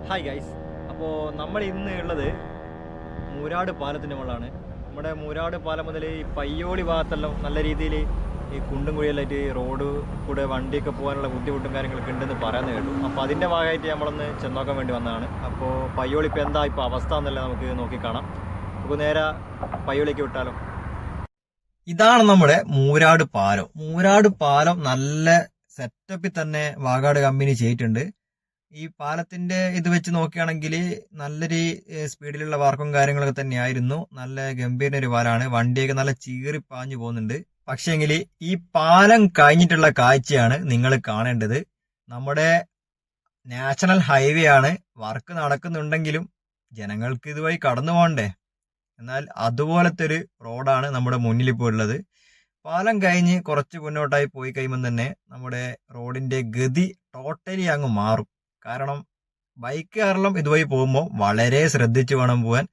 Hi guys. അപ്പോൾ നമ്മൾ ഇന്ന് ഉള്ളത് മൂരാട് പാലത്തിൻ്റെ മുകളിലാണ്. നമ്മുടെ മൂരാട് പാലം മുതൽ ഈ പയ്യോളി ഭാഗത്തെല്ലാം നല്ല രീതിയിൽ ഈ കുണ്ടും കുഴിയെല്ലായിട്ട് റോഡ് കൂടെ വണ്ടിയൊക്കെ പോകാനുള്ള ബുദ്ധിമുട്ടും കാര്യങ്ങളൊക്കെ ഉണ്ടെന്ന് പറയുന്നത് കേട്ടു. അപ്പോൾ അതിൻ്റെ ഭാഗമായിട്ട് നമ്മളൊന്ന് ചെന്നോക്കാൻ വേണ്ടി വന്നതാണ്. അപ്പോൾ പയ്യോളി ഇപ്പോൾ എന്താ ഇപ്പോൾ അവസ്ഥ എന്നല്ല നമുക്ക് നോക്കിക്കാണാം. നമുക്ക് നേരെ പയ്യോളിക്ക് വിട്ടാലോ. ഇതാണ് നമ്മുടെ മൂരാട് പാലം. മൂരാട് പാലം നല്ല സെറ്റപ്പിൽ തന്നെ വാഗാട് കമ്പനി ചെയ്തിട്ടുണ്ട്. ഈ പാലത്തിന്റെ ഇത് വെച്ച് നോക്കുകയാണെങ്കിൽ നല്ലൊരു സ്പീഡിലുള്ള വർക്കും കാര്യങ്ങളൊക്കെ തന്നെയായിരുന്നു. നല്ല ഗംഭീര ഒരു പാലാണ്. വണ്ടിയൊക്കെ നല്ല ചീറി പാഞ്ഞു പോകുന്നുണ്ട്. പക്ഷേങ്കിൽ ഈ പാലം കഴിഞ്ഞിട്ടുള്ള കാഴ്ചയാണ് നിങ്ങൾ കാണേണ്ടത്. നമ്മുടെ നാഷണൽ ഹൈവേ ആണ്. വർക്ക് നടക്കുന്നുണ്ടെങ്കിലും ജനങ്ങൾക്ക് ഇതുവഴി കടന്നു പോകണ്ടേ. എന്നാൽ അതുപോലത്തെ ഒരു റോഡാണ് നമ്മുടെ മുന്നിൽ ഇപ്പോൾ ഉള്ളത്. പാലം കഴിഞ്ഞ് കുറച്ച് മുന്നോട്ടായി പോയി കഴിയുമ്പോൾ തന്നെ നമ്മുടെ റോഡിന്റെ ഗതി ടോട്ടലി അങ്ങ് മാറും. കാരണം ബൈക്കുകാരെല്ലാം ഇതുവഴി പോകുമ്പോൾ വളരെ ശ്രദ്ധിച്ചു വേണം പോകാൻ.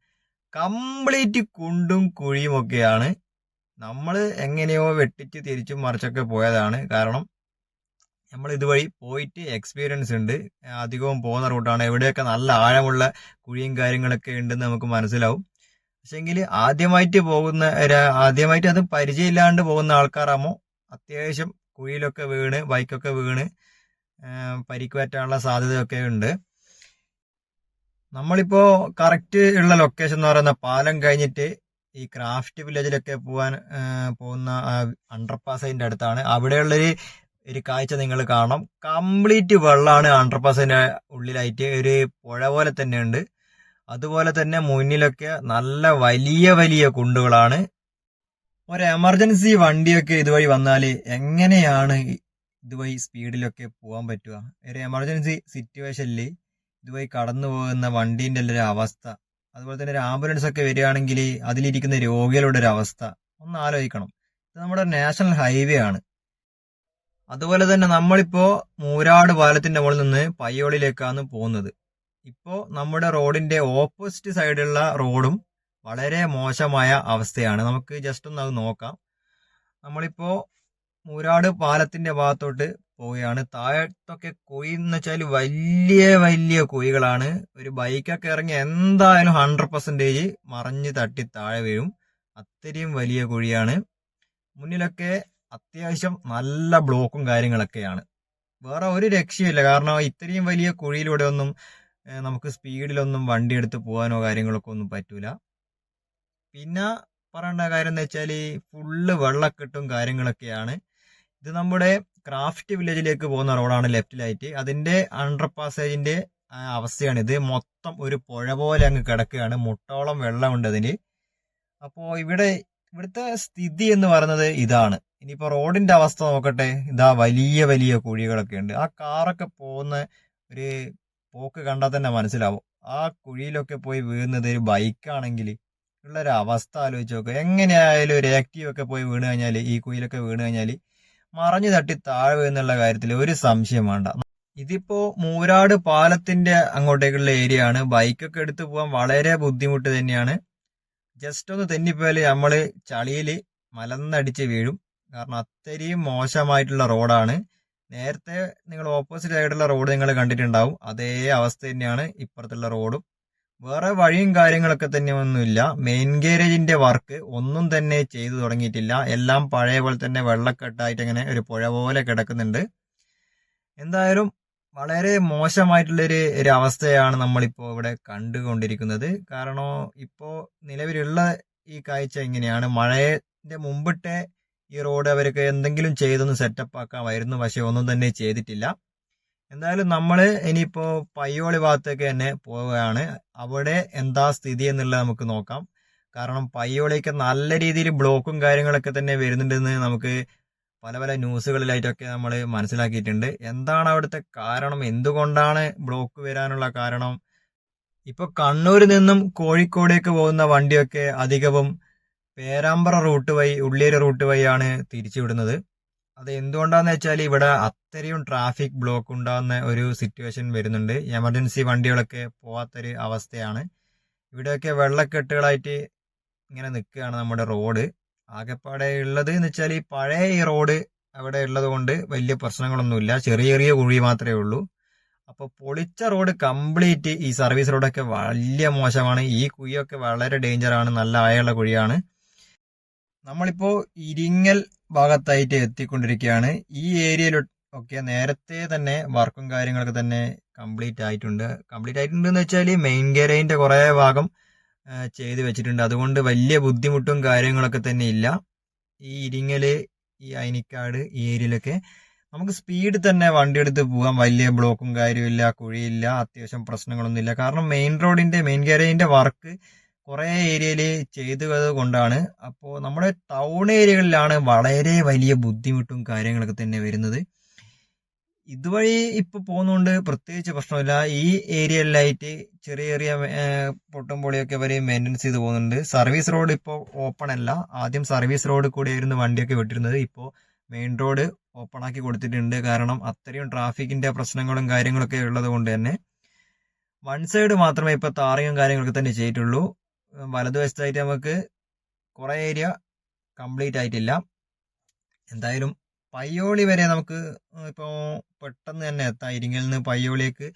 കംപ്ലീറ്റ് കുണ്ടും കുഴിയും ഒക്കെയാണ്. നമ്മൾ എങ്ങനെയോ വെട്ടിച്ച് തിരിച്ചും മറിച്ചൊക്കെ പോയതാണ്. കാരണം നമ്മൾ ഇതുവഴി പോയിട്ട് എക്സ്പീരിയൻസ് ഉണ്ട്. അധികവും പോകുന്ന റൂട്ടാണ്. എവിടെയൊക്കെ നല്ല ആഴമുള്ള കുഴിയും കാര്യങ്ങളൊക്കെ ഉണ്ടെന്ന് നമുക്ക് മനസ്സിലാവും. പക്ഷെങ്കിൽ ആദ്യമായിട്ട് അത് പരിചയമില്ലാണ്ട് പോകുന്ന ആൾക്കാരാകുമ്പോൾ അത്യാവശ്യം കുഴിയിലൊക്കെ വീണ് ബൈക്കൊക്കെ വീണ് പരിക്ക് പറ്റാനുള്ള സാധ്യതയൊക്കെ ഉണ്ട്. നമ്മളിപ്പോ കറക്റ്റ് ഉള്ള ലൊക്കേഷൻ എന്ന് പറയുന്ന പാലം കഴിഞ്ഞിട്ട് ഈ ക്രാഫ്റ്റ് വില്ലേജിലൊക്കെ പോകുന്ന അണ്ടർപാസിന്റെ അടുത്താണ്. അവിടെയുള്ളൊരു കാഴ്ച നിങ്ങൾ കാണണം. കംപ്ലീറ്റ് വെള്ളമാണ് അണ്ടർപാസിന്റെ ഉള്ളിലായിട്ട്. ഒരു പുഴ പോലെ തന്നെ ഉണ്ട്. അതുപോലെ തന്നെ മുന്നിലൊക്കെ നല്ല വലിയ വലിയ കുണ്ടുകളാണ്. ഒരു എമർജൻസി വണ്ടിയൊക്കെ ഇതുവഴി വന്നാൽ എങ്ങനെയാണ് ഇതുവഴി സ്പീഡിലൊക്കെ പോകാൻ പറ്റുക? ഒരു എമർജൻസി സിറ്റുവേഷനിൽ ഇതുവഴി കടന്നു പോകുന്ന വണ്ടീൻ്റെ ഒരു അവസ്ഥ, അതുപോലെ തന്നെ ഒരു ആംബുലൻസ് ഒക്കെ വരികയാണെങ്കിൽ അതിലിരിക്കുന്ന രോഗികളുടെ ഒരു അവസ്ഥ ഒന്ന് ആലോചിക്കണം. ഇത് നമ്മുടെ നാഷണൽ ഹൈവേ ആണ്. അതുപോലെ തന്നെ നമ്മളിപ്പോ മൂരാട് പാലത്തിന്റെ മുകളിൽ നിന്ന് പയ്യോളിലേക്കാണ് പോകുന്നത്. ഇപ്പോ നമ്മുടെ റോഡിന്റെ ഓപ്പോസിറ്റ് സൈഡുള്ള റോഡും വളരെ മോശമായ അവസ്ഥയാണ്. നമുക്ക് ജസ്റ്റ് ഒന്ന് അത് നോക്കാം. നമ്മളിപ്പോ മൂരാട് പാലത്തിന്റെ ഭാഗത്തോട്ട് പോവുകയാണ്. താഴത്തൊക്കെ കുഴി എന്ന് വെച്ചാൽ വലിയ വലിയ കുഴികളാണ്. ഒരു ബൈക്കൊക്കെ ഇറങ്ങി എന്തായാലും 100% മറിഞ്ഞ് തട്ടി താഴെ വീഴും. അത്രയും വലിയ കുഴിയാണ്. മുന്നിലൊക്കെ അത്യാവശ്യം നല്ല ബ്ലോക്കും കാര്യങ്ങളൊക്കെയാണ്. വേറെ ഒരു രക്ഷയില്ല. കാരണം ഇത്രയും വലിയ കുഴിയിലൂടെ ഒന്നും നമുക്ക് സ്പീഡിലൊന്നും വണ്ടി എടുത്ത് പോകാനോ കാര്യങ്ങളൊക്കെ ഒന്നും പറ്റൂല. പിന്നെ പറയേണ്ട കാര്യം എന്ന് വെച്ചാൽ ഫുള്ള് വെള്ളക്കെട്ടും കാര്യങ്ങളൊക്കെയാണ്. ഇത് നമ്മുടെ ക്രാഫ്റ്റ് വില്ലേജിലേക്ക് പോകുന്ന റോഡാണ് ലെഫ്റ്റിലായിട്ട്. അതിന്റെ അണ്ടർ പാസേജിന്റെ അവസ്ഥയാണ് ഇത്. മൊത്തം ഒരു പുഴ പോലെ അങ്ങ് കിടക്കുകയാണ്. മുട്ടോളം വെള്ളമുണ്ട് അതിന്. അപ്പോൾ ഇവിടുത്തെ സ്ഥിതി എന്ന് പറയുന്നത് ഇതാണ്. ഇനിയിപ്പോ റോഡിന്റെ അവസ്ഥ നോക്കട്ടെ. ഇതാ വലിയ വലിയ കുഴികളൊക്കെ ഉണ്ട്. ആ കാറൊക്കെ പോകുന്ന ഒരു പോക്ക് കണ്ടാൽ തന്നെ മനസ്സിലാവും. ആ കുഴിയിലൊക്കെ പോയി വീഴുന്നത് ഒരു ബൈക്കാണെങ്കിൽ ഉള്ളൊരു അവസ്ഥ ആലോചിച്ച് നോക്കുക. എങ്ങനെയായാലും ഒരു ആക്റ്റീവ് ഒക്കെ പോയി വീണ് കഴിഞ്ഞാൽ, ഈ കുഴിയിലൊക്കെ വീണ് കഴിഞ്ഞാൽ മറഞ്ഞു തട്ടി താഴെ എന്നുള്ള കാര്യത്തിൽ ഒരു സംശയം വേണ്ട. ഇതിപ്പോ മൂരാട് പാലത്തിന്റെ അങ്ങോട്ടേക്കുള്ള ഏരിയ ആണ്. ബൈക്കൊക്കെ എടുത്തു പോകാൻ വളരെ ബുദ്ധിമുട്ട് തന്നെയാണ്. ജസ്റ്റ് ഒന്ന് തെന്നിപ്പോയാൽ നമ്മള് ചളിയില് മലന്നടിച്ച് വീഴും. കാരണം അത്രയും മോശമായിട്ടുള്ള റോഡാണ്. നേരത്തെ നിങ്ങൾ ഓപ്പോസിറ്റ് ആയിട്ടുള്ള റോഡ് നിങ്ങൾ കണ്ടിട്ടുണ്ടാവും. അതേ അവസ്ഥ തന്നെയാണ് ഇപ്പുറത്തുള്ള റോഡും. വേറെ വഴിയും കാര്യങ്ങളൊക്കെ തന്നെ ഒന്നുമില്ല. മെയിൻ ഗാരേജിന്റെ വർക്ക് ഒന്നും തന്നെ ചെയ്തു തുടങ്ങിയിട്ടില്ല. എല്ലാം പഴയ പോലെ തന്നെ വെള്ളക്കെട്ടായിട്ട് അങ്ങനെ ഒരു പുഴ പോലെ കിടക്കുന്നുണ്ട്. എന്തായാലും വളരെ മോശമായിട്ടുള്ളൊരു അവസ്ഥയാണ് നമ്മളിപ്പോൾ ഇവിടെ കണ്ടുകൊണ്ടിരിക്കുന്നത്. കാരണം ഇപ്പോൾ നിലവിലുള്ള ഈ കാഴ്ച ഇങ്ങനെയാണ്. മഴയുടെ മുമ്പിട്ട് ഈ റോഡ് അവർക്ക് എന്തെങ്കിലും ചെയ്തൊന്ന് സെറ്റപ്പ് ആക്കാമായിരുന്നു. പക്ഷെ ഒന്നും തന്നെ ചെയ്തിട്ടില്ല. എന്തായാലും നമ്മൾ ഇനിയിപ്പോ പയ്യോളി ഭാഗത്തേക്ക് തന്നെ പോവുകയാണ്. അവിടെ എന്താ സ്ഥിതി എന്നുള്ളത് നമുക്ക് നോക്കാം. കാരണം പയ്യോളിക്ക് നല്ല രീതിയിൽ ബ്ലോക്കും കാര്യങ്ങളൊക്കെ തന്നെ വരുന്നുണ്ടെന്ന് നമുക്ക് പല പല ന്യൂസുകളിലായിട്ടൊക്കെ നമ്മൾ മനസ്സിലാക്കിയിട്ടുണ്ട്. എന്താണ് അവിടുത്തെ കാരണം, എന്തുകൊണ്ടാണ് ബ്ലോക്ക് വരാനുള്ള കാരണം? ഇപ്പൊ കണ്ണൂരിൽ നിന്നും കോഴിക്കോടേക്ക് പോകുന്ന വണ്ടിയൊക്കെ അധികവും പേരാമ്പ്ര റൂട്ട് വഴി, ഉള്ളിയേരി റൂട്ട് വഴിയാണ് തിരിച്ചുവിടുന്നത്. അത് എന്തുകൊണ്ടാന്ന് വെച്ചാൽ ഇവിടെ അത്രയും ട്രാഫിക് ബ്ലോക്ക് ഉണ്ടാകുന്ന ഒരു സിറ്റുവേഷൻ വരുന്നുണ്ട്. എമർജൻസി വണ്ടികളൊക്കെ പോവാത്തൊരു അവസ്ഥയാണ്. ഇവിടെയൊക്കെ വെള്ളക്കെട്ടുകളായിട്ട് ഇങ്ങനെ നിൽക്കുകയാണ് നമ്മുടെ റോഡ്. ആകെപ്പാടെ ഉള്ളത് എന്ന് വെച്ചാൽ ഈ പഴയ ഈ റോഡ് അവിടെ ഉള്ളത് കൊണ്ട് വലിയ പ്രശ്നങ്ങളൊന്നുമില്ല. ചെറിയ ചെറിയ കുഴി മാത്രമേ ഉള്ളൂ. അപ്പോൾ പൊളിച്ച റോഡ് കംപ്ലീറ്റ് ഈ സർവീസ് റോഡൊക്കെ വലിയ മോശമാണ്. ഈ കുഴിയൊക്കെ വളരെ ഡേഞ്ചറാണ്, നല്ല ആയുള്ള കുഴിയാണ്. നമ്മളിപ്പോ ഇരിങ്ങൽ ഭാഗത്തായിട്ട് എത്തിക്കൊണ്ടിരിക്കുകയാണ്. ഈ ഏരിയയിൽ ഒക്കെ നേരത്തെ തന്നെ വർക്കും കാര്യങ്ങളൊക്കെ തന്നെ കംപ്ലീറ്റ് ആയിട്ടുണ്ട് എന്ന് വെച്ചാൽ മെയിൻ ഗേരേജിന്റെ കുറെ ഭാഗം ചെയ്ത് വെച്ചിട്ടുണ്ട്. അതുകൊണ്ട് വലിയ ബുദ്ധിമുട്ടും കാര്യങ്ങളൊക്കെ തന്നെ ഇല്ല. ഈ ഇരിങ്ങല്, ഈ അയനിക്കാട് ഈ ഏരിയയിലൊക്കെ നമുക്ക് സ്പീഡ് തന്നെ വണ്ടി എടുത്ത് പോകാം. വലിയ ബ്ലോക്കും കാര്യമില്ല, കുഴിയില്ല, അത്യാവശ്യം പ്രശ്നങ്ങളൊന്നുമില്ല. കാരണം മെയിൻ ഗാരേജിന്റെ വർക്ക് കുറെ ഏരിയയിൽ ചെയ്തത് കൊണ്ടാണ്. അപ്പോൾ നമ്മുടെ ടൗൺ ഏരിയകളിലാണ് വളരെ വലിയ ബുദ്ധിമുട്ടും കാര്യങ്ങളൊക്കെ തന്നെ വരുന്നത്. ഇതുവഴി ഇപ്പൊ പോകുന്നതുകൊണ്ട് പ്രത്യേകിച്ച് പ്രശ്നമില്ല. ഈ ഏരിയയിലായിട്ട് ചെറിയ ചെറിയ പൊട്ടും പൊളിയൊക്കെ വരെ മെയിൻ്റെനൻസ് ചെയ്ത് പോകുന്നുണ്ട്. സർവീസ് റോഡ് ഇപ്പോൾ ഓപ്പൺ അല്ല. ആദ്യം സർവീസ് റോഡ് കൂടിയായിരുന്നു വണ്ടിയൊക്കെ വിട്ടിരുന്നത്. ഇപ്പോൾ മെയിൻ റോഡ് ഓപ്പൺ ആക്കി കൊടുത്തിട്ടുണ്ട്. കാരണം അത്രയും ട്രാഫിക്കിന്റെ പ്രശ്നങ്ങളും കാര്യങ്ങളൊക്കെ ഉള്ളത് കൊണ്ട് തന്നെ വൺ സൈഡ് മാത്രമേ ഇപ്പൊ താറിയും കാര്യങ്ങളൊക്കെ തന്നെ ചെയ്തിട്ടുള്ളൂ. വലതുവശത്തായിട്ട് നമുക്ക് കുറെ ഏരിയ കംപ്ലീറ്റ് ആയിട്ടില്ല. എന്തായാലും പയ്യോളി വരെ നമുക്ക് ഇപ്പോൾ പെട്ടെന്ന് തന്നെ എത്താം. ഇരിങ്ങലിൽ നിന്ന് പയ്യോളിയേക്ക്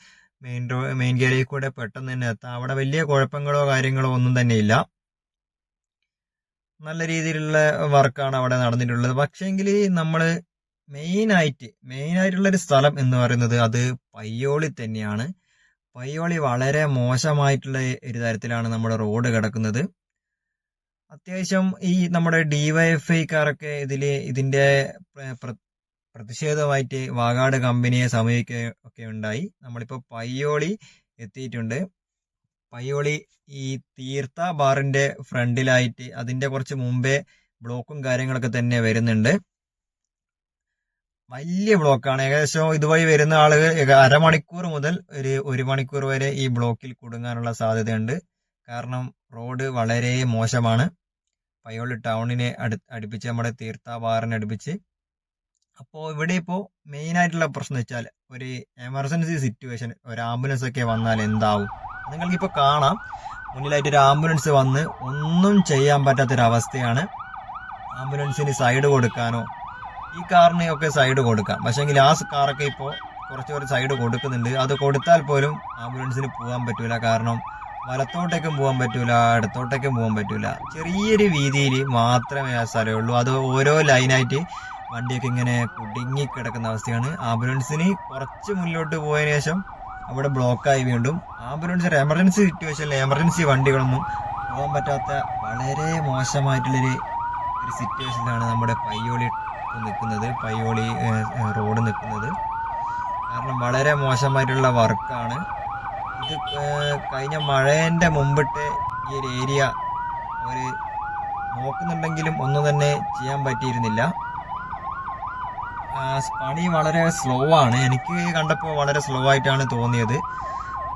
മെയിൻ ഗേരേജിൽ കൂടെ പെട്ടെന്ന് തന്നെ എത്താം. അവിടെ വലിയ കുഴപ്പങ്ങളോ കാര്യങ്ങളോ ഒന്നും തന്നെ ഇല്ല. നല്ല രീതിയിലുള്ള വർക്കാണ് അവിടെ നടന്നിട്ടുള്ളത്. പക്ഷേങ്കിൽ നമ്മൾ മെയിനായിട്ടുള്ളൊരു സ്ഥലം എന്ന് പറയുന്നത് അത് പയ്യോളി തന്നെയാണ്. പയ്യോളി വളരെ മോശമായിട്ടുള്ള ഒരു തരത്തിലാണ് നമ്മുടെ റോഡ് കിടക്കുന്നത്. അത്യാവശ്യം ഈ നമ്മുടെ ഡിവൈഎഫ്ഐക്കാരൊക്കെ ഇതിന്റെ പ്രതിഷേധമായിട്ട് വാഗാട് കമ്പനിയെ സമീപിക്കുകയൊക്കെ ഉണ്ടായി. നമ്മളിപ്പോൾ പയ്യോളി എത്തിയിട്ടുണ്ട്. പയ്യോളി ഈ തീർത്ഥ ബാറിന്റെ ഫ്രണ്ടിലായിട്ട് അതിന്റെ കുറച്ച് മുമ്പേ ബ്ലോക്കും കാര്യങ്ങളൊക്കെ തന്നെ വരുന്നുണ്ട്. വലിയ ബ്ലോക്കാണ്. ഏകദേശം ഇതുവഴി വരുന്ന ആളുകൾ അരമണിക്കൂർ മുതൽ ഒരു മണിക്കൂർ വരെ ഈ ബ്ലോക്കിൽ കുടുങ്ങാനുള്ള സാധ്യതയുണ്ട്. കാരണം റോഡ് വളരെ മോശമാണ്. പയ്യോളി ടൗണിനെ അടുപ്പിച്ച് നമ്മുടെ തീർത്ഥ ബാറിനെ അടുപ്പിച്ച്. അപ്പോൾ ഇവിടെ ഇപ്പോൾ മെയിൻ ആയിട്ടുള്ള പ്രശ്നം വെച്ചാൽ ഒരു എമർജൻസി സിറ്റുവേഷൻ, ഒരു ആംബുലൻസ് ഒക്കെ വന്നാൽ എന്താവും നിങ്ങൾക്കിപ്പോൾ കാണാം. മുന്നിലായിട്ട് ഒരു ആംബുലൻസ് വന്ന് ഒന്നും ചെയ്യാൻ പറ്റാത്തൊരവസ്ഥയാണ്. ആംബുലൻസിന് സൈഡ് കൊടുക്കാനോ ഈ കാറിന് ഒക്കെ സൈഡ് കൊടുക്കാം. പക്ഷേങ്കിൽ ആ കാറൊക്കെ ഇപ്പോൾ കുറച്ച് സൈഡ് കൊടുക്കുന്നുണ്ട്. അത് കൊടുത്താൽ പോലും ആംബുലൻസിന് പോകാൻ പറ്റൂല. കാരണം വലത്തോട്ടേക്കും പോകാൻ പറ്റൂല, ഇടത്തോട്ടേക്കും പോകാൻ പറ്റൂല. ചെറിയൊരു വീതിയിൽ മാത്രമേ ആ സ്ഥലമുള്ളൂ. അത് ഓരോ ലൈനായിട്ട് വണ്ടിയൊക്കെ ഇങ്ങനെ കുടുങ്ങി കിടക്കുന്ന അവസ്ഥയാണ്. ആംബുലൻസിന് കുറച്ച് മുന്നോട്ട് പോയതിനു ശേഷം അവിടെ ബ്ലോക്കായി വീണ്ടും എമർജൻസി സിറ്റുവേഷനിൽ എമർജൻസി വണ്ടികളൊന്നും പോകാൻ പറ്റാത്ത വളരെ മോശമായിട്ടുള്ളൊരു സിറ്റുവേഷനിലാണ് നമ്മുടെ പയ്യോളി റോഡ് നിൽക്കുന്നത്. കാരണം വളരെ മോശമായിട്ടുള്ള വർക്കാണ് ഇത്. കഴിഞ്ഞ മഴേന്റെ മുമ്പിട്ട് ഈ ഒരു ഏരിയ നോക്കുന്നുണ്ടെങ്കിലും ഒന്നും തന്നെ ചെയ്യാൻ പറ്റിയിരുന്നില്ല. പണി വളരെ സ്ലോ ആണ്. എനിക്ക് കണ്ടപ്പോൾ വളരെ സ്ലോ ആയിട്ടാണ് തോന്നിയത്.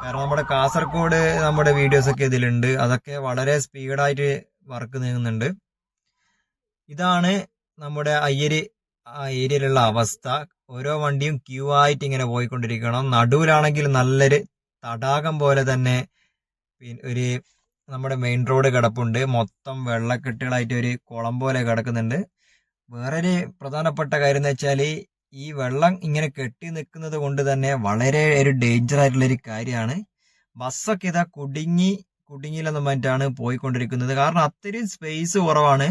കാരണം നമ്മുടെ കാസർഗോഡ് നമ്മുടെ വീഡിയോസൊക്കെ ഇതിലുണ്ട്. അതൊക്കെ വളരെ സ്പീഡായിട്ട് വർക്ക് നീങ്ങുന്നുണ്ട്. ഇതാണ് നമ്മുടെ ആ ഏരിയയിലുള്ള അവസ്ഥ. ഓരോ വണ്ടിയും ക്യൂ ആയിട്ട് ഇങ്ങനെ പോയിക്കൊണ്ടിരിക്കണം. നടുവിലാണെങ്കിൽ നല്ലൊരു തടാകം പോലെ തന്നെ നമ്മുടെ മെയിൻ റോഡ് കിടപ്പുണ്ട്. മൊത്തം വെള്ളക്കെട്ടുകളായിട്ട് ഒരു കുളം പോലെ കിടക്കുന്നുണ്ട്. വേറൊരു പ്രധാനപ്പെട്ട കാര്യം എന്ന് വെച്ചാൽ ഈ വെള്ളം ഇങ്ങനെ കെട്ടി നിൽക്കുന്നത് കൊണ്ട് തന്നെ വളരെ ഒരു ഡേഞ്ചർ ആയിട്ടുള്ള ഒരു കാര്യമാണ്. ബസ്സൊക്കെ ഇതാ കുടുങ്ങിയില്ലെന്ന് പറഞ്ഞിട്ടാണ് പോയിക്കൊണ്ടിരിക്കുന്നത്. കാരണം അത്രയും സ്പേസ് കുറവാണ്.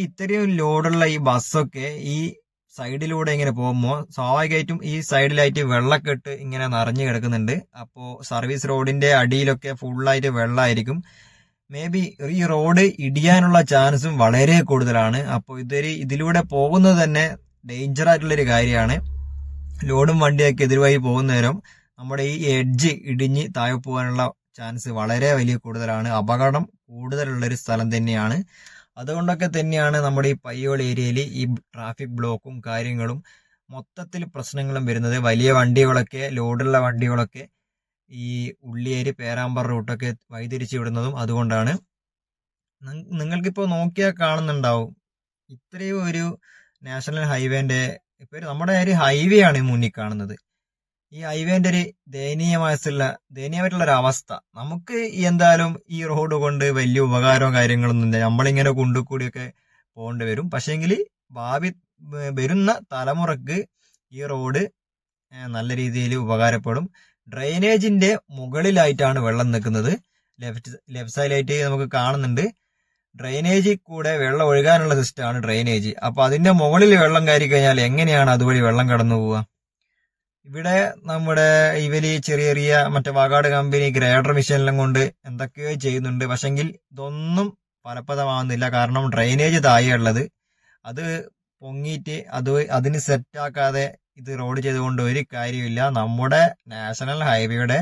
ഇത്രയും ലോഡുള്ള ഈ ബസ്സൊക്കെ ഈ സൈഡിലൂടെ ഇങ്ങനെ പോകുമ്പോൾ സ്വാഭാവികമായിട്ടും ഈ സൈഡിലായിട്ട് വെള്ളക്കെട്ട് ഇങ്ങനെ നിറഞ്ഞു കിടക്കുന്നുണ്ട്. അപ്പോൾ സർവീസ് റോഡിന്റെ അടിയിലൊക്കെ ഫുള്ളായിട്ട് വെള്ളമായിരിക്കും. മേ ബി ഈ റോഡ് ഇടിയാനുള്ള ചാൻസും വളരെ കൂടുതലാണ്. അപ്പോൾ ഇതിലൂടെ പോകുന്നത് തന്നെ ഡേഞ്ചർ ആയിട്ടുള്ളൊരു കാര്യമാണ്. ലോഡും വണ്ടിയൊക്കെ എതിർവഴി പോകുന്നേരം നമ്മുടെ ഈ എഡ്ജ് ഇടിഞ്ഞ് താഴെ പോകാനുള്ള ചാൻസ് വളരെ വലിയ കൂടുതലാണ്. അപകടം കൂടുതലുള്ളൊരു സ്ഥലം തന്നെയാണ്. അതുകൊണ്ടൊക്കെ തന്നെയാണ് നമ്മുടെ ഈ പയ്യോളി ഏരിയയിൽ ഈ ട്രാഫിക് ബ്ലോക്കും കാര്യങ്ങളും മൊത്തത്തിൽ പ്രശ്നങ്ങളും വരുന്നത്. വലിയ വണ്ടികളൊക്കെ, ലോഡുള്ള വണ്ടികളൊക്കെ ഈ ഉള്ളിയേരി പേരാമ്പ്ര റൂട്ടൊക്കെ വഴിതിരിച്ചു വിടുന്നതും അതുകൊണ്ടാണ്. നിങ്ങൾക്കിപ്പോൾ നോക്കിയാൽ കാണുന്നുണ്ടാവും, ഇത്രയും ഒരു നാഷണൽ ഹൈവേന്റെ ഇപ്പൊ നമ്മുടെ ഒരു ഹൈവേ ആണ് മുന്നിൽ കാണുന്നത്. ഈ ഹൈവേന്റെ ഒരു ദയനീയമായിട്ടുള്ള ഒരു അവസ്ഥ. നമുക്ക് എന്തായാലും ഈ റോഡ് കൊണ്ട് വലിയ ഉപകാരവും കാര്യങ്ങളൊന്നും ഇല്ല. നമ്മളിങ്ങനെ കുണ്ടുകൂടിയൊക്കെ പോകേണ്ടി വരും. പക്ഷേങ്കിൽ വരുന്ന തലമുറക്ക് ഈ റോഡ് നല്ല രീതിയിൽ ഉപകാരപ്പെടും. ഡ്രെയിനേജിന്റെ മുകളിലായിട്ടാണ് വെള്ളം നിൽക്കുന്നത്. ലെഫ്റ്റ് സൈഡിലായിട്ട് നമുക്ക് കാണുന്നുണ്ട്. ഡ്രെയിനേജിൽ കൂടെ വെള്ളം ഒഴുകാനുള്ള സിസ്റ്റമാണ് ഡ്രെയിനേജ്. അപ്പൊ അതിന്റെ മുകളിൽ വെള്ളം കയറി കഴിഞ്ഞാൽ എങ്ങനെയാണ് അതുവഴി വെള്ളം കടന്നു പോവുക? ഇവിടെ നമ്മുടെ ഇവര് ചെറിയ ചെറിയ മറ്റേ വാഗാട് കമ്പനി ഗ്രേഡർ മെഷീനെല്ലാം കൊണ്ട് എന്തൊക്കെയോ ചെയ്യുന്നുണ്ട്. പക്ഷെങ്കിൽ ഇതൊന്നും ഫലപ്രദമാവുന്നില്ല. കാരണം ഡ്രെയിനേജ് താഴെയുള്ളത്, അത് പൊങ്ങിയിട്ട് അതിന് സെറ്റാക്കാതെ ഇത് റോഡ് ചെയ്തുകൊണ്ട് ഒരു കാര്യമില്ല. നമ്മുടെ നാഷണൽ ഹൈവേയുടെ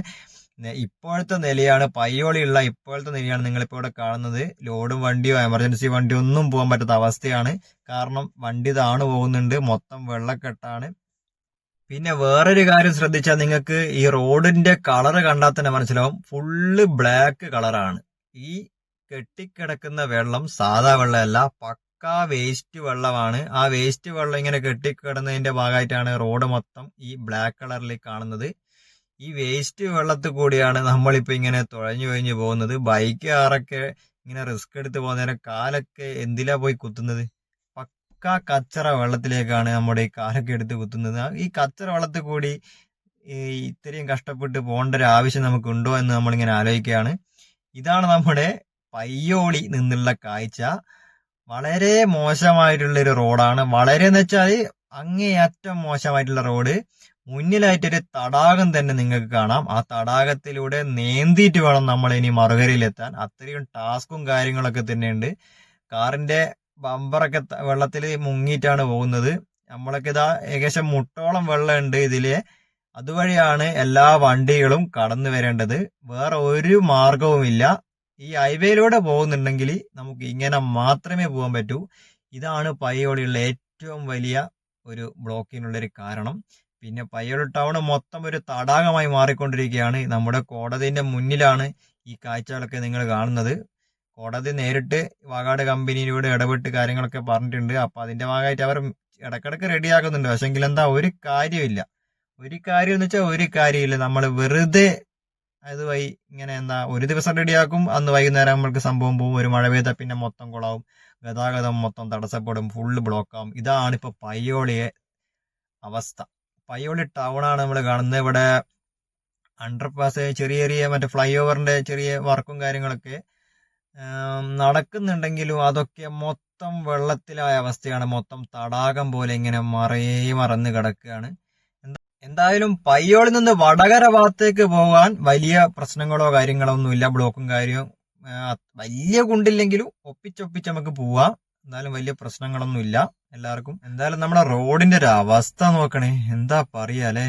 ഇപ്പോഴത്തെ നിലയാണ്, പയ്യോളിയുള്ള ഇപ്പോഴത്തെ നിലയാണ് നിങ്ങളിപ്പോൾ ഇവിടെ കാണുന്നത്. ലോഡും വണ്ടിയോ എമർജൻസി വണ്ടിയോ ഒന്നും പോകാൻ പറ്റാത്ത അവസ്ഥയാണ്. കാരണം വണ്ടി താണ് പോകുന്നുണ്ട്, മൊത്തം വെള്ളക്കെട്ടാണ്. പിന്നെ വേറൊരു കാര്യം ശ്രദ്ധിച്ചാൽ നിങ്ങൾക്ക് ഈ റോഡിന്റെ കളറ് കണ്ടാൽ തന്നെ മനസ്സിലാവും, ഫുള്ള് ബ്ലാക്ക് കളറാണ്. ഈ കെട്ടിക്കിടക്കുന്ന വെള്ളം സാധാ വെള്ളമല്ല, പക്കാ വേസ്റ്റ് വെള്ളമാണ്. ആ വേസ്റ്റ് വെള്ളം ഇങ്ങനെ കെട്ടിക്കിടന്നതിന്റെ ഭാഗമായിട്ടാണ് റോഡ് മൊത്തം ഈ ബ്ലാക്ക് കളറിൽ കാണുന്നത്. ഈ വേസ്റ്റ് വെള്ളത്തിൽ കൂടിയാണ് നമ്മളിപ്പോ ഇങ്ങനെ തുഴഞ്ഞു പോകുന്നത്. ബൈക്കുകാരൊക്കെ ഇങ്ങനെ റിസ്ക് എടുത്ത് പോകുന്നതിന് കാലൊക്കെ എന്തിലാ പോയി കുത്തുന്നത്? പക്കാ കച്ചറ വെള്ളത്തിലേക്കാണ് നമ്മുടെ ഈ കാലൊക്കെ എടുത്ത് കുത്തുന്നത്. ഈ കച്ചറ വെള്ളത്തിൽ കൂടി ഈ ഇത്രയും കഷ്ടപ്പെട്ട് പോകേണ്ട ഒരു ആവശ്യം നമുക്കുണ്ടോ എന്ന് നമ്മളിങ്ങനെ ആലോചിക്കുകയാണ്. ഇതാണ് നമ്മുടെ പയ്യോളി നിന്നുള്ള കാഴ്ച. വളരെ മോശമായിട്ടുള്ളൊരു റോഡാണ്. വളരെ എന്ന് വെച്ചാൽ അങ്ങേയറ്റം മോശമായിട്ടുള്ള റോഡ്. മുന്നിലായിട്ടൊരു തടാകം തന്നെ നിങ്ങൾക്ക് കാണാം. ആ തടാകത്തിലൂടെ നീന്തിയിട്ട് വേണം നമ്മൾ ഇനി മറുകരയിലെത്താൻ. അത്രയും ടാസ്കും കാര്യങ്ങളൊക്കെ തന്നെയുണ്ട്. കാറിന്റെ ബമ്പറൊക്കെ വെള്ളത്തിൽ മുങ്ങിയിട്ടാണ് പോകുന്നത്. നമ്മളൊക്കെ ഇതാ ഏകദേശം മുട്ടോളം വെള്ളമുണ്ട് ഇതില്. അതുവഴിയാണ് എല്ലാ വണ്ടികളും കടന്നു വരേണ്ടത്. വേറെ ഒരു മാർഗവുമില്ല. ഈ ഹൈവേയിലൂടെ പോകുന്നുണ്ടെങ്കിൽ നമുക്ക് ഇങ്ങനെ മാത്രമേ പോകാൻ പറ്റൂ. ഇതാണ് പയ്യോളിയുള്ള ഏറ്റവും വലിയ ഒരു ബ്ലോക്കിനുള്ളൊരു കാരണം. പിന്നെ പയ്യോളി ടൗൺ മൊത്തം ഒരു തടാകമായി മാറിക്കൊണ്ടിരിക്കുകയാണ്. നമ്മുടെ കോടതിന്റെ മുന്നിലാണ് ഈ കാഴ്ചകളൊക്കെ നിങ്ങൾ കാണുന്നത്. കോടതി നേരിട്ട് വാഗാട് കമ്പനിയിലൂടെ ഇടപെട്ട് കാര്യങ്ങളൊക്കെ പറഞ്ഞിട്ടുണ്ട്. അപ്പൊ അതിന്റെ ഭാഗമായിട്ട് അവർ ഇടക്കിടക്ക് റെഡിയാക്കുന്നുണ്ട്. പക്ഷെങ്കിൽ എന്താ, ഒരു കാര്യമില്ല. ഒരു കാര്യം എന്ന് വെച്ചാൽ ഒരു കാര്യമില്ല. നമ്മൾ വെറുതെ അതുവഴി ഇങ്ങനെ എന്താ, ഒരു ദിവസം റെഡിയാക്കും, അന്ന് വൈകുന്നേരം നമ്മൾക്ക് സംഭവം പോവും. ഒരു മഴ പെയ്താൽ പിന്നെ മൊത്തം കുളാവും, ഗതാഗതം മൊത്തം തടസ്സപ്പെടും, ഫുള്ള് ബ്ലോക്കാവും. ഇതാണ് ഇപ്പൊ പയ്യോളിയെ അവസ്ഥ. പയ്യോളി ടൗൺ ആണ് നമ്മൾ കാണുന്നത്. ഇവിടെ അണ്ടർപാസ് ചെറിയ ചെറിയ മറ്റേ ഫ്ലൈ ഓവറിന്റെ ചെറിയ വർക്കും കാര്യങ്ങളൊക്കെ നടക്കുന്നുണ്ടെങ്കിലും അതൊക്കെ മൊത്തം വെള്ളത്തിലായ അവസ്ഥയാണ്. മൊത്തം തടാകം പോലെ ഇങ്ങനെ മറന്ന് കിടക്കുകയാണ്. എന്തായാലും പയ്യോളിൽ നിന്ന് വടകര ഭാഗത്തേക്ക് പോകാൻ വലിയ പ്രശ്നങ്ങളോ കാര്യങ്ങളോ ഒന്നുമില്ല. ബ്ലോക്കും കാര്യവും വലിയ കുണ്ടില്ലെങ്കിലും ഒപ്പിച്ചൊപ്പിച്ച് നമുക്ക് പോവാം. എന്തായാലും വലിയ പ്രശ്നങ്ങളൊന്നും ഇല്ല എല്ലാവർക്കും. എന്തായാലും നമ്മുടെ റോഡിന്റെ ഒരു അവസ്ഥ നോക്കണേ, എന്താ പറയാ അല്ലേ.